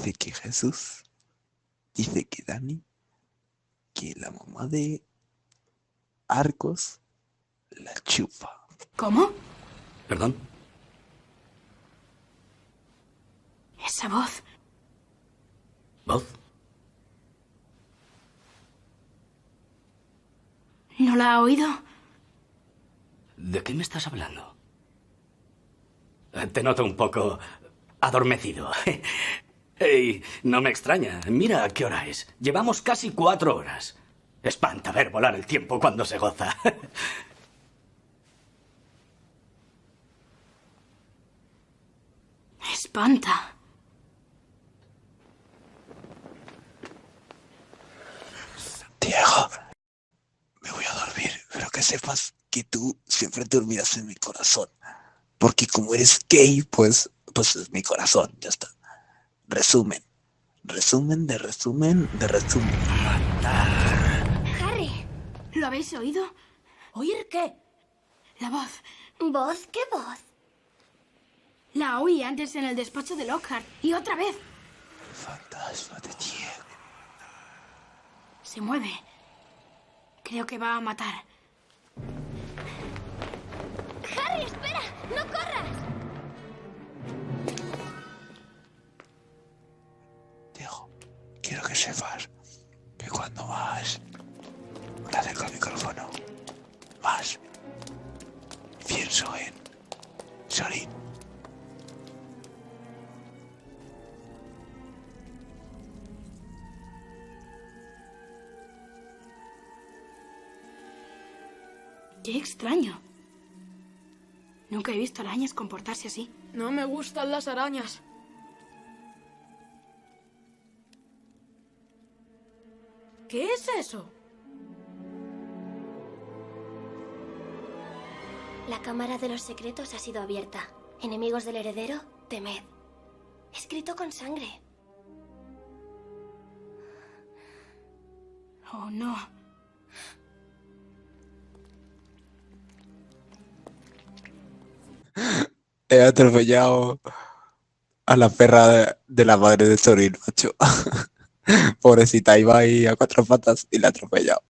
Dice que Jesús, dice que Dani, que la mamá de Arcos la chupa. ¿Cómo? ¿Perdón? Esa voz. ¿Voz? ¿No la ha oído? ¿De qué me estás hablando? Te noto un poco adormecido. Ey, no me extraña. Mira qué hora es. Llevamos casi 4 horas. Espanta ver volar el tiempo cuando se goza. Espanta. Diego, me voy a dormir, pero que sepas que tú siempre dormirás en mi corazón. Porque como eres gay, pues es mi corazón, ya está. Resumen de resumen. Harry. ¿Lo habéis oído? ¿Oír qué? La voz. ¿Voz? ¿Qué voz? La oí antes en el despacho de Lockhart. Y otra vez. Fantasma de Diego. Se mueve. Creo que va a matar. Harry, espera. No corras. Diego, quiero que sepas que cuando más me acerco al micrófono, más pienso en Sorin. Qué extraño. Nunca he visto arañas comportarse así. No me gustan las arañas. ¿Qué es eso? La cámara de los secretos ha sido abierta. Enemigos del heredero, temed. Escrito con sangre. Oh, no. He atropellado a la perra de la madre de Sorin, macho. Pobrecita, iba ahí a 4 patas y la he atropellado.